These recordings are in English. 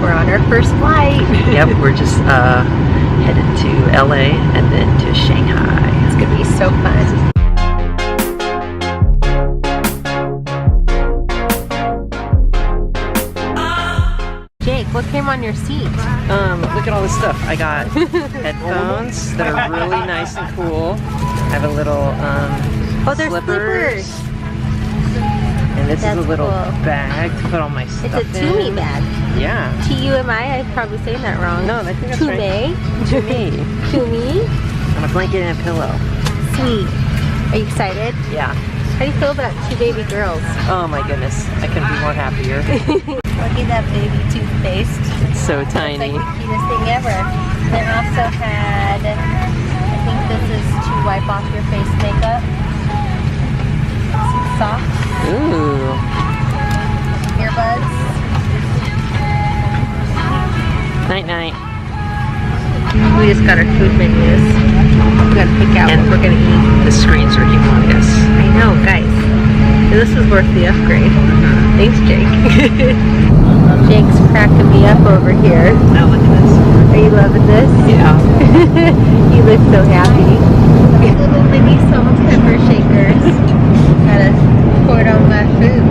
We're on our first flight. Yep, we're just headed to LA and then to Shanghai. It's gonna be so fun. Jake, what came on your seat? Look at all this stuff. I got headphones that are really nice and cool. I have a little They're slippers. And this That's is a little cool. bag to put all my stuff in. It's a Tumi bag. Yeah. T-U-M-I, I'm probably saying that wrong. No, I think that's Tume. right. Tumi. Tumi. And a blanket and a pillow. Sweet. Are you excited? Yeah. How do you feel about 2 baby girls? Oh my goodness. I couldn't be more happier. Look at that baby toothpaste. It's so It's tiny. like the cutest thing ever. They also had, I think this is to wipe off your face makeup. Some socks. Ooh. Earbuds. Night night. We just got our food menus. We gotta pick out what we're gonna eat. The screens are humongous. I know, guys. This is worth the upgrade. Thanks, Jake. Jake's cracking me up over here. Now look at this. Are you loving this? Yeah. You look so happy. Little mini salt and pepper shakers. Gotta pour it on my food.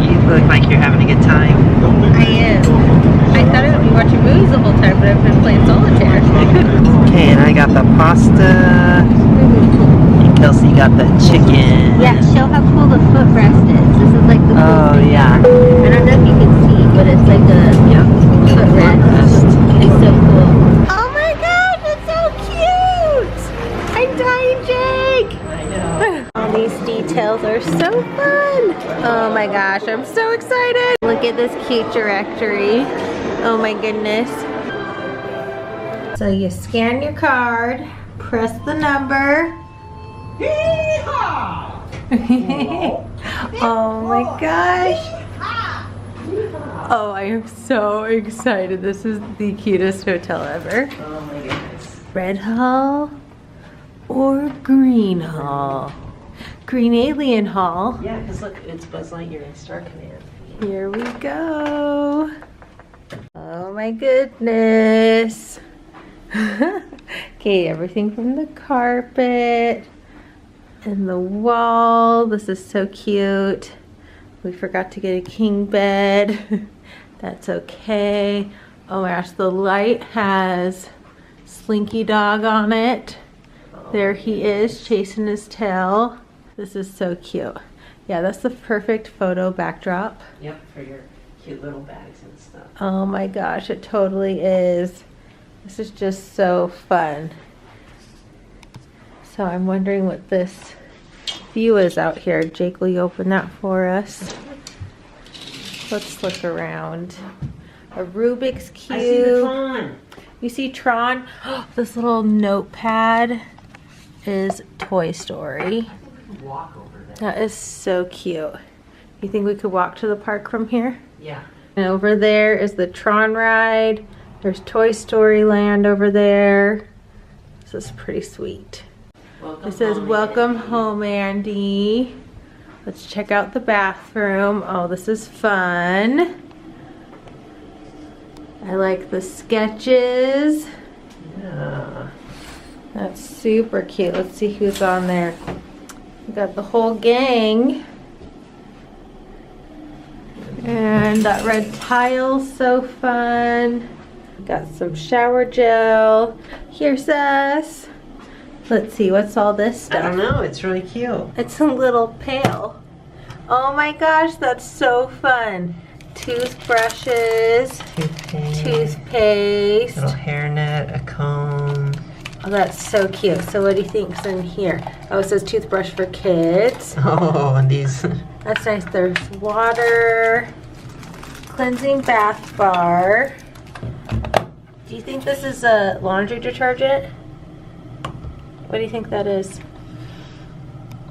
You look like you're having a good time. I am. I thought I would be watching movies the whole time, but I've been playing solitaire. Okay, and I got the pasta. And Kelsey got the chicken. Yeah, show how cool the footrest is. This is like the cool thing. Yeah. I don't know if you can see, but it's like a footrest. It's so cool. Oh my gosh, it's so cute! I'm dying, Jake! I know. All these details are so fun. Oh my gosh, I'm so excited. Look at this cute directory. Oh my goodness. So you scan your card, press the number. Oh my gosh. Oh, I am so excited. This is the cutest hotel ever. Oh my goodness. Red Hall or Green Hall? Green Alien Hall. Yeah, because look, it's Buzz Lightyear in Star Command. Here we go. Oh my goodness. Okay, everything from the carpet and the wall. This is so cute. We forgot to get a king bed. That's okay. Oh my gosh, the light has Slinky Dog on it. There he is, chasing his tail. This is so cute. Yeah, that's the perfect photo backdrop. Yep, for your cute little bags and stuff. Oh my gosh, it totally is. This is just so fun. So I'm wondering what this view is out here. Jake, will you open that for us? Let's look around. A Rubik's Cube. I see the Tron. You see Tron? This little notepad is Toy Story. Walk over there. That is so cute. You think we could walk to the park from here? Yeah. And over there is the Tron ride. There's Toy Story Land over there. This is pretty sweet. Welcome It says, home, welcome Andy. home, Andy. Let's check out the bathroom. Oh, this is fun. I like the sketches. Yeah. That's super cute. Let's see who's on there. We got the whole gang. And that red tile's so fun. Got some shower gel. Here's us. Let's see, what's all this stuff? I don't know, it's really cute. It's a little pail. Oh my gosh, that's so fun. Toothbrushes, toothpaste. Little hairnet, a comb. Oh, that's so cute. So what do you think's in here? Oh, it says toothbrush for kids. Oh, and these. That's nice. There's water, cleansing bath bar. Do you think this is a laundry detergent? What do you think that is?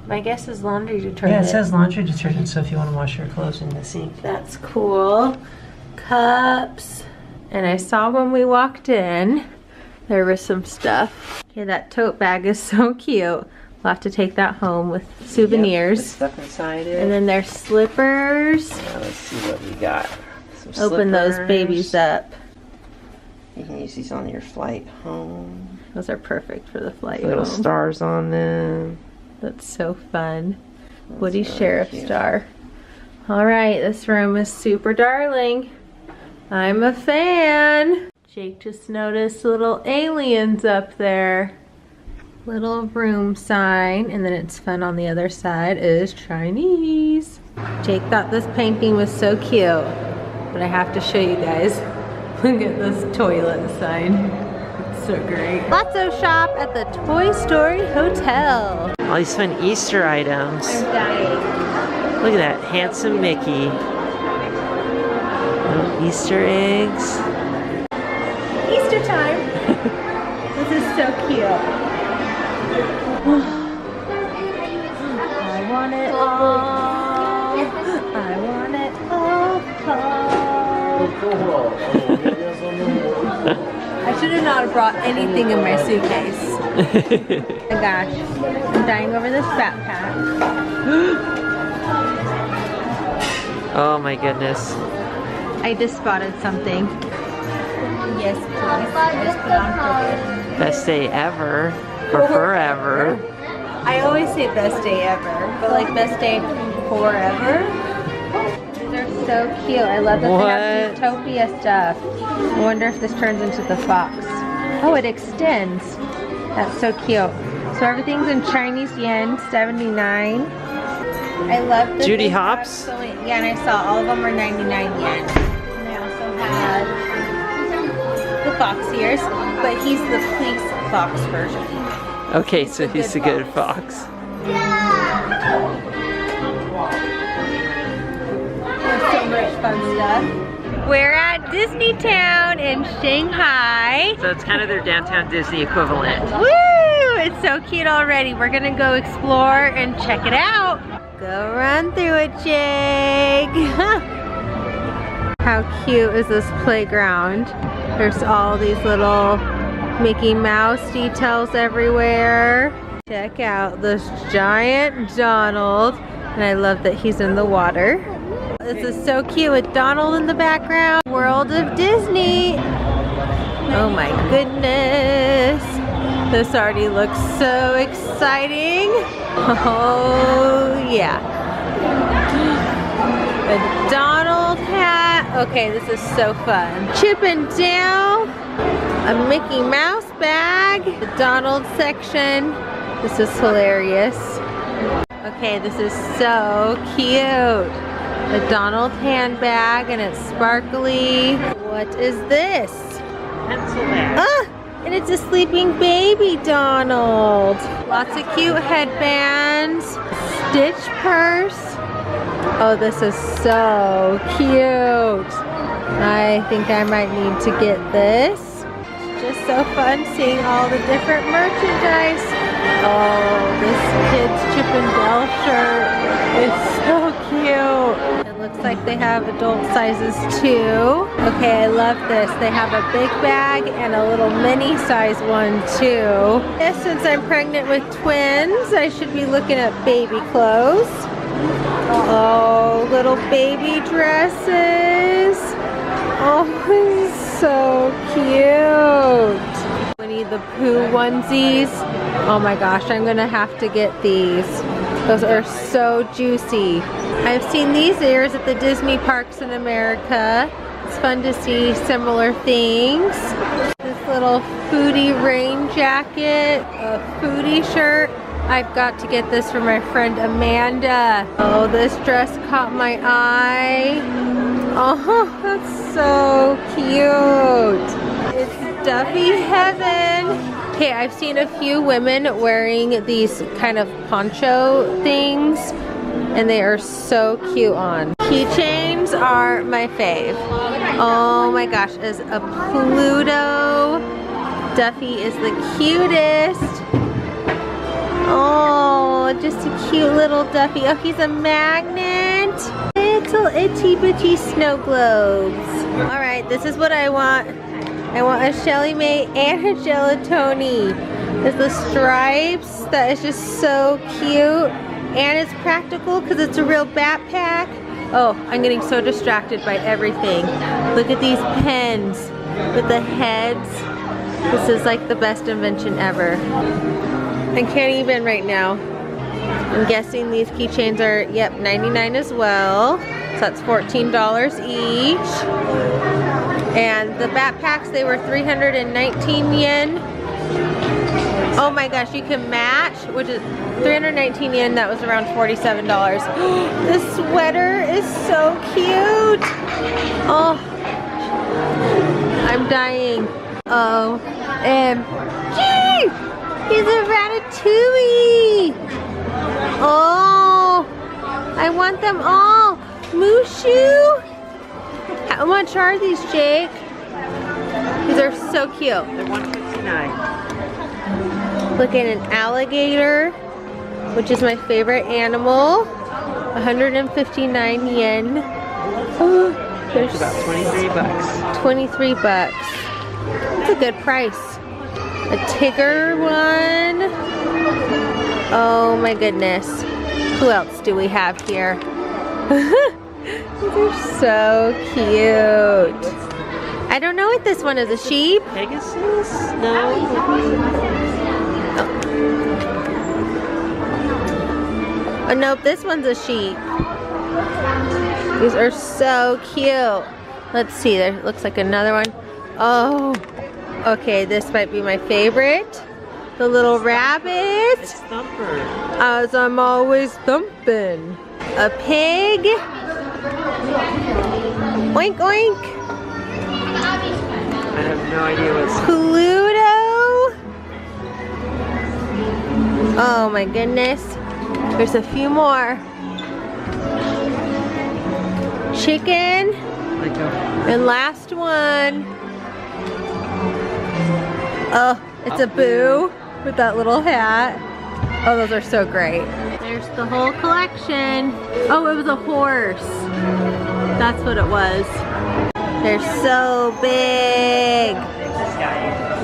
My guess is laundry detergent. Yeah, it says laundry detergent, so if you want to wash your clothes in the sink. That's cool. Cups. And I saw when we walked in, there was some stuff. Okay, that tote bag is so cute. We'll have to take that home with souvenirs. Yep, stuff inside it. And then there's slippers. Now let's see what we got. Some Open those babies up. You can use these on your flight home. Those are perfect for the flight Little home. stars on them. That's so fun. That's Woody really Sheriff cute. Star. All right, this room is super darling. I'm a fan. Jake just noticed little aliens up there. Little room sign, and then it's fun on the other side is Chinese. Jake thought this painting was so cute, but I have to show you guys. Look at this toilet sign. It's so great. Lotso shop at the Toy Story Hotel. All these fun Easter items. I'm dying. Look at that handsome Mickey. Little Easter eggs. Easter time. This is so cute. I want it all. I want it all. I should have not brought anything in my suitcase. Oh my gosh, I'm dying over this backpack. Oh my goodness. I just spotted something. Yes, please. Just put on purpose. Best day ever. For forever. I always say best day ever, but like best day forever. These are so cute. I love that they have Zootopia stuff. I wonder if this turns into the fox. Oh, it extends. That's so cute. So everything's in Chinese yen, 79. I love this. Judy Hopps? Yeah, and I saw all of them were 99 yen. And I also had the fox ears, but he's the police fox version. Okay, so he's a good fox. There's so much fun stuff. We're at Disneytown in Shanghai. So it's kind of their downtown Disney equivalent. Woo! It's so cute already. We're gonna go explore and check it out. Go run through it, Jake. How cute is this playground? There's all these little Mickey Mouse details everywhere. Check out this giant Donald. And I love that he's in the water. This is so cute with Donald in the background. World of Disney. Oh my goodness. This already looks so exciting. Oh yeah. The Donald hat. Okay, this is so fun. Chip and Dale. A Mickey Mouse bag. The Donald section. This is hilarious. Okay, this is so cute. The Donald handbag, and it's sparkly. What is this? Pencil bag. Ah! And it's a sleeping baby Donald. Lots of cute headbands. Stitch purse. Oh, this is so cute. I think I might need to get this. It's just so fun seeing all the different merchandise. Oh, this kid's Chip and Dale shirt is so cute. It looks like they have adult sizes too. Okay, I love this. They have a big bag and a little mini size one too. Yes, since I'm pregnant with twins, I should be looking at baby clothes. Oh, little baby dresses. Oh, this is so cute. Winnie the Pooh onesies. Oh my gosh, I'm gonna have to get these. Those are so juicy. I've seen these ears at the Disney parks in America. It's fun to see similar things. This little foodie rain jacket, a foodie shirt. I've got to get this for my friend Amanda. Oh, this dress caught my eye. Oh, that's so cute. It's Duffy heaven. Okay, I've seen a few women wearing these kind of poncho things, and they are so cute on. Keychains are my fave. Oh my gosh, is a Pluto. Duffy is the cutest. Oh, just a cute little Duffy. Oh, he's a magnet. Little itty bitty snow globes. All right, this is what I want. I want a Shelly Mae and a Gelatoni. There's the stripes. That is just so cute. And it's practical because it's a real backpack. Oh, I'm getting so distracted by everything. Look at these pens with the heads. This is like the best invention ever. I can't even right now. I'm guessing these keychains are, yep, 99 as well. So that's $14 each. And the backpacks, they were 319 yen. Oh my gosh, you can match, which is 319 yen, that was around $47. This sweater is so cute. Oh, I'm dying. OMG, he's a ratatouille. Oh, I want them all. Mushu. How much are these, Jake? These are so cute. They're $159. Look at an alligator, which is my favorite animal. 159 yen. Oh, It's about 23 bucks. 23 bucks. That's a good price. A tiger one. Oh my goodness. Who else do we have here? These are so cute. I don't know what this one is. A sheep? Pegasus? No. Oh nope, this one's a sheep. These are so cute. Let's see, there looks like another one. Oh, okay, this might be my favorite. The little rabbit. It's Thumper. As I'm always thumping. A pig. Oink oink. I have no idea what's... Pluto. Oh my goodness. There's a few more. Chicken. Let go. And last one. Oh, it's a boo with that little hat. Oh, those are so great. There's the whole collection. Oh, it was a horse. That's what it was. They're so big.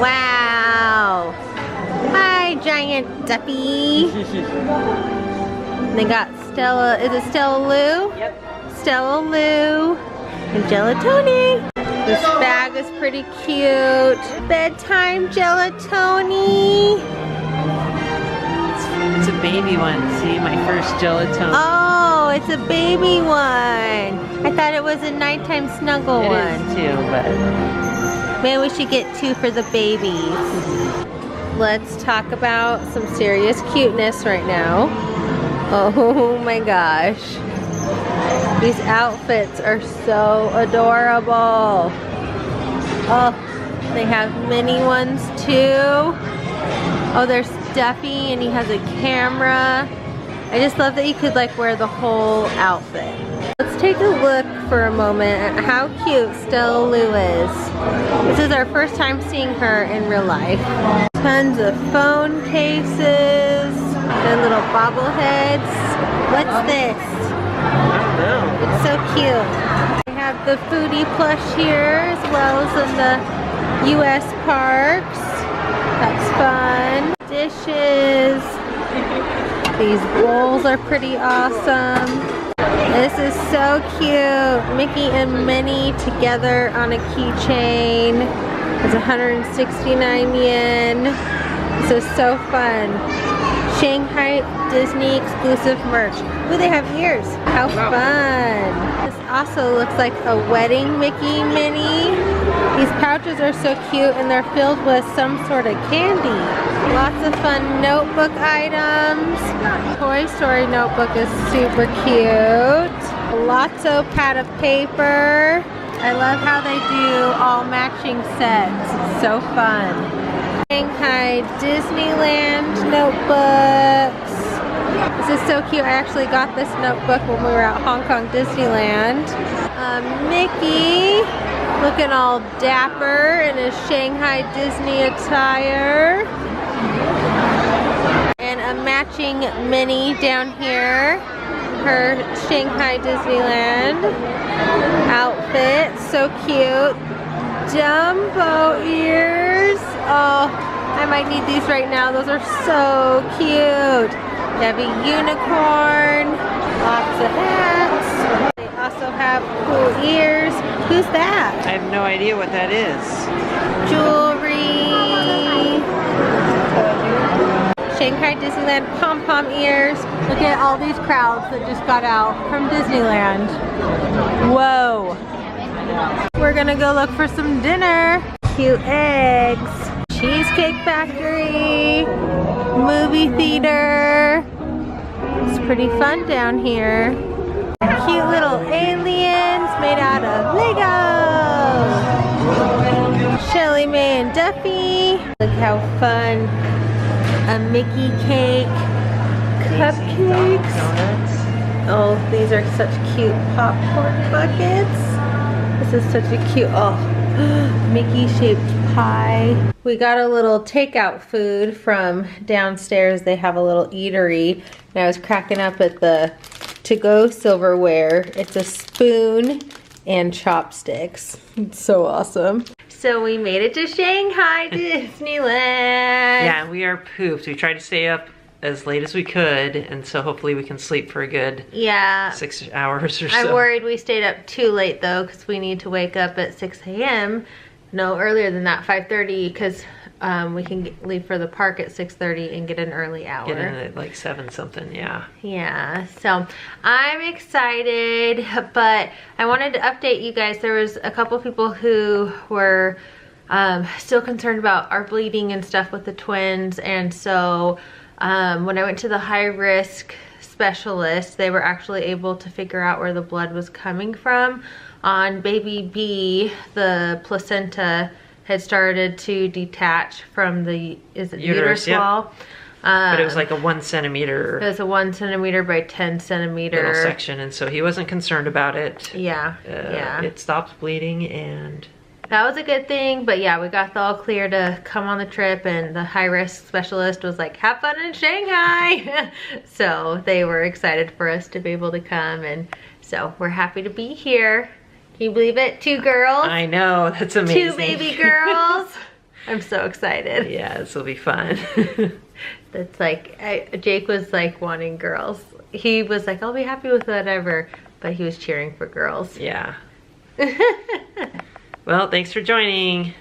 Wow. Hi, giant Duffy. They got Stella. Is it Stella Lou? Yep. Stella Lou and Gelatoni. This bag is pretty cute. Bedtime Gelatoni. It's a baby one. See, my first gelatin. Oh, it's a baby one. I thought it was a nighttime snuggle one. It is too, but... Maybe we should get two for the babies. Let's talk about some serious cuteness right now. Oh my gosh. These outfits are so adorable. Oh, they have mini ones too. Oh, there's Duffy and he has a camera. I just love that you could like wear the whole outfit. Let's take a look for a moment at how cute Stella Lou is. This is our first time seeing her in real life. Tons of phone cases and little bobbleheads. What's this? It's so cute. We have the foodie plush here as well as in the US parks. That's fun. Dishes. These bowls are pretty awesome. This is so cute. Mickey and Minnie together on a keychain. It's 169 yen. This is so fun. Shanghai Disney exclusive merch. Ooh, they have ears. How fun. This also looks like a wedding Mickey Minnie. These pouches are so cute and they're filled with some sort of candy. Lots of fun notebook items. Toy Story notebook is super cute. Lotso pad of paper. I love how they do all matching sets. It's so fun. Shanghai Disneyland notebooks. This is so cute. I actually got this notebook when we were at Hong Kong Disneyland. Mickey, looking all dapper in his Shanghai Disney attire. And a matching Minnie down here. Her Shanghai Disneyland outfit. So cute. Dumbo ears. Oh, I might need these right now. Those are so cute. They have a unicorn. Lots of hats. They also have cool ears. Who's that? I have no idea what that is. Jewelry. Shanghai Disneyland pom-pom ears. Look at all these crowds that just got out from Disneyland. Whoa. We're gonna go look for some dinner. Cute eggs. Cheesecake Factory. Movie theater. It's pretty fun down here. Cute little aliens made out of Lego. Shelly Mae and Duffy. Look how fun. A Mickey cake. Cupcakes. Oh, these are such cute popcorn buckets. This is such a cute, oh, Mickey shaped pie. We got a little takeout food from downstairs. They have a little eatery. And I was cracking up at the to-go silverware. It's a spoon and chopsticks. It's so awesome. So we made it to Shanghai Disneyland. Yeah, we are pooped. We tried to stay up as late as we could, and so hopefully we can sleep for a good 6 hours or so. I'm worried we stayed up too late though, because we need to wake up at 6 a.m. No, earlier than that, 5:30, because we can leave for the park at 6:30 and get an early hour. Get in at like 7 something, yeah. Yeah, so I'm excited, but I wanted to update you guys. There was a couple people who were still concerned about our bleeding and stuff with the twins, and so when I went to the high risk specialist, they were actually able to figure out where the blood was coming from. On baby B, the placenta had started to detach from the uterus wall. But it was like a 1 centimeter. It was a 1 centimeter by 10 centimeter little section, and so he wasn't concerned about it. Yeah, It stopped bleeding, and that was a good thing. But yeah, we got the all clear to come on the trip, and the high risk specialist was like, have fun in Shanghai. So they were excited for us to be able to come, and so we're happy to be here. Can you believe it? 2 girls. I know, that's amazing. 2 baby girls. I'm so excited. Yeah, this will be fun. That's like, Jake was like wanting girls. He was like, I'll be happy with whatever, but he was cheering for girls. Yeah. Well, thanks for joining.